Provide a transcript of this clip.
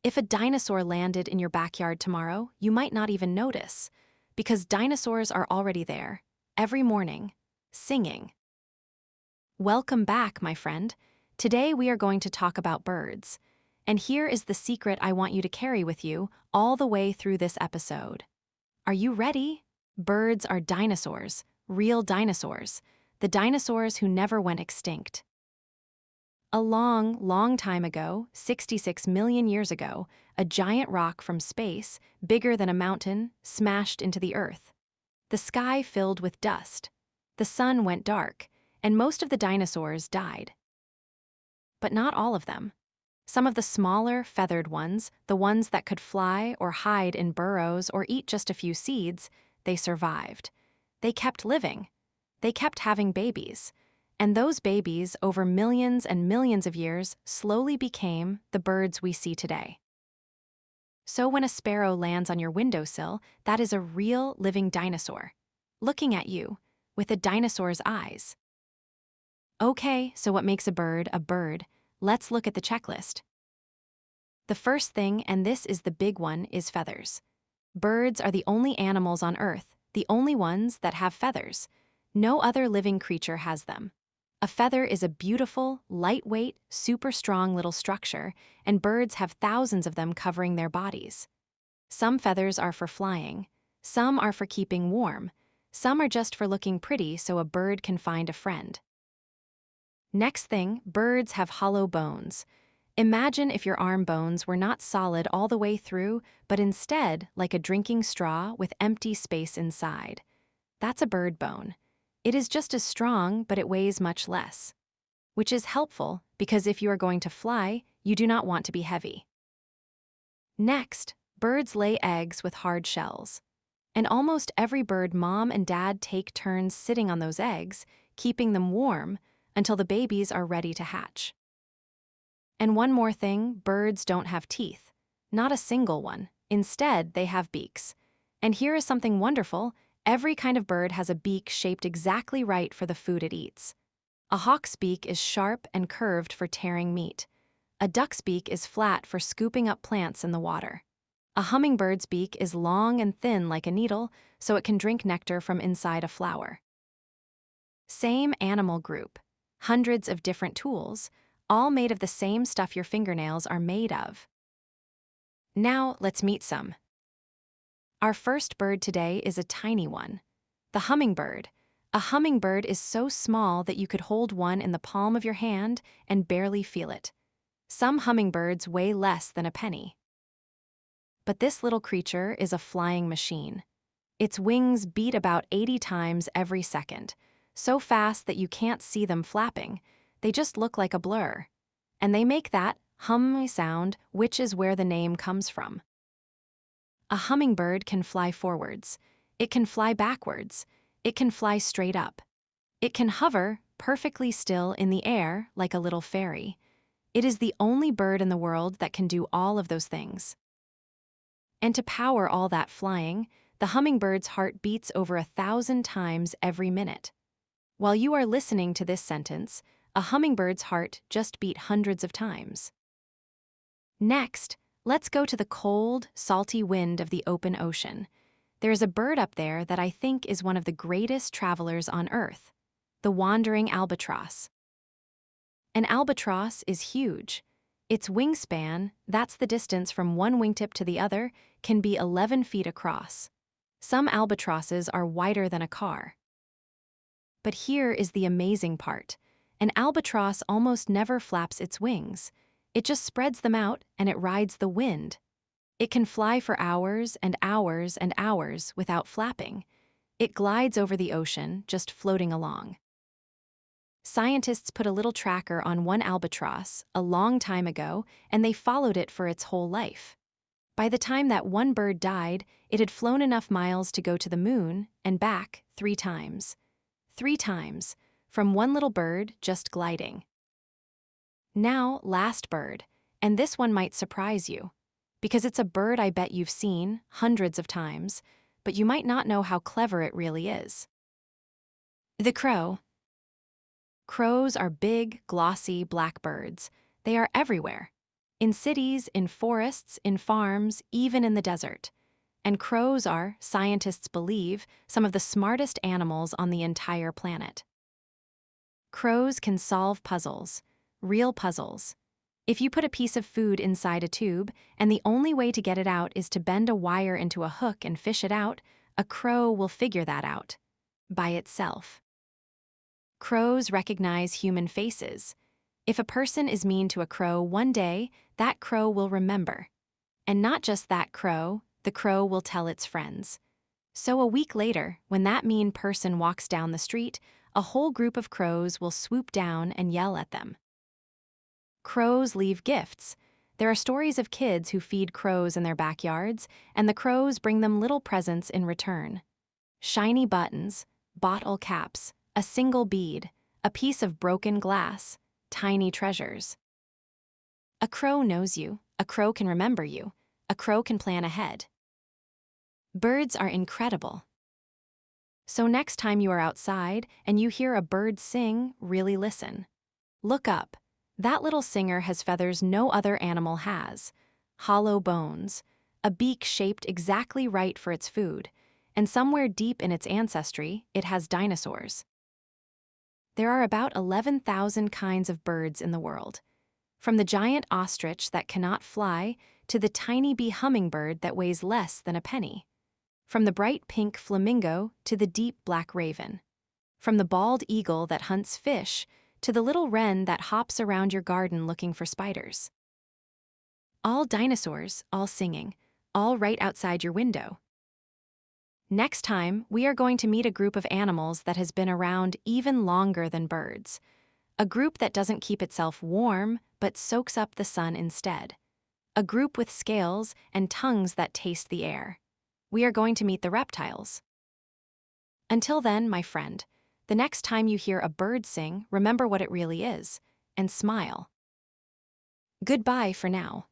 If a dinosaur landed in your backyard tomorrow, you might not even notice, because dinosaurs are already there, every morning, singing. Welcome back, my friend. Today we are going to talk about birds. And here is the secret I want you to carry with you all the way through this episode. Are you ready? Birds are dinosaurs, real dinosaurs, the dinosaurs who never went extinct. A long, long time ago, 66 million years ago, a giant rock from space, bigger than a mountain, smashed into the earth. The sky filled with dust. The sun went dark, and most of the dinosaurs died. But not all of them. Some of the smaller, feathered ones, the ones that could fly or hide in burrows or eat just a few seeds, they survived. They kept living. They kept having babies. And those babies, over millions and millions of years, slowly became the birds we see today. So when a sparrow lands on your windowsill, that is a real living dinosaur, looking at you with a dinosaur's eyes. Okay, so what makes a bird a bird? Let's look at the checklist. The first thing, and this is the big one, is feathers. Birds are the only animals on Earth, the only ones that have feathers. No other living creature has them. A feather is a beautiful, lightweight, super strong little structure, and birds have thousands of them covering their bodies. Some feathers are for flying, some are for keeping warm, some are just for looking pretty so a bird can find a friend. Next thing, birds have hollow bones. Imagine if your arm bones were not solid all the way through, but instead like a drinking straw with empty space inside. That's a bird bone. It is just as strong, but it weighs much less. Which is helpful, because if you are going to fly, you do not want to be heavy. Next, birds lay eggs with hard shells. And almost every bird mom and dad take turns sitting on those eggs, keeping them warm, until the babies are ready to hatch. And one more thing, birds don't have teeth. Not a single one. Instead, they have beaks. And here is something wonderful. Every kind of bird has a beak shaped exactly right for the food it eats. A hawk's beak is sharp and curved for tearing meat. A duck's beak is flat for scooping up plants in the water. A hummingbird's beak is long and thin like a needle, so it can drink nectar from inside a flower. Same animal group. Hundreds of different tools, all made of the same stuff your fingernails are made of. Now, let's meet some. Our first bird today is a tiny one, the hummingbird. A hummingbird is so small that you could hold one in the palm of your hand and barely feel it. Some hummingbirds weigh less than a penny. But this little creature is a flying machine. Its wings beat about 80 times every second, so fast that you can't see them flapping. They just look like a blur. And they make that hum sound, which is where the name comes from. A hummingbird can fly forwards. It can fly backwards. It can fly straight up. It can hover perfectly still in the air like a little fairy. It is the only bird in the world that can do all of those things. And to power all that flying, the hummingbird's heart beats over 1,000 times every minute. While you are listening to this sentence, a hummingbird's heart just beat hundreds of times. Next, let's go to the cold, salty wind of the open ocean. There is a bird up there that I think is one of the greatest travelers on Earth, the wandering albatross. An albatross is huge. Its wingspan, that's the distance from one wingtip to the other, can be 11 feet across. Some albatrosses are wider than a car. But here is the amazing part. An albatross almost never flaps its wings. It just spreads them out and it rides the wind. It can fly for hours and hours and hours without flapping. It glides over the ocean, just floating along. Scientists put a little tracker on one albatross a long time ago, and they followed it for its whole life. By the time that one bird died, it had flown enough miles to go to the moon and back 3 times. 3 times, from one little bird just gliding. Now, last bird, and this one might surprise you, because it's a bird I bet you've seen hundreds of times, but you might not know how clever it really is. The crow. Crows are big, glossy black birds. They are everywhere. In cities, in forests, in farms, even in the desert. And crows are, scientists believe, some of the smartest animals on the entire planet. Crows can solve puzzles, real puzzles. If you put a piece of food inside a tube, and the only way to get it out is to bend a wire into a hook and fish it out, a crow will figure that out. By itself. Crows recognize human faces. If a person is mean to a crow one day, that crow will remember. And not just that crow, the crow will tell its friends. So a week later, when that mean person walks down the street, a whole group of crows will swoop down and yell at them. Crows leave gifts. There are stories of kids who feed crows in their backyards, and the crows bring them little presents in return. Shiny buttons, bottle caps, a single bead, a piece of broken glass, tiny treasures. A crow knows you, a crow can remember you, a crow can plan ahead. Birds are incredible. So next time you are outside and you hear a bird sing, really listen. Look up. That little singer has feathers no other animal has. Hollow bones, a beak shaped exactly right for its food, and somewhere deep in its ancestry, it has dinosaurs. There are about 11,000 kinds of birds in the world, from the giant ostrich that cannot fly to the tiny bee hummingbird that weighs less than a penny, from the bright pink flamingo to the deep black raven, from the bald eagle that hunts fish to the little wren that hops around your garden looking for spiders. All dinosaurs, all singing, all right outside your window. Next time, we are going to meet a group of animals that has been around even longer than birds. A group that doesn't keep itself warm, but soaks up the sun instead. A group with scales and tongues that taste the air. We are going to meet the reptiles. Until then, my friend, the next time you hear a bird sing, remember what it really is, and smile. Goodbye for now.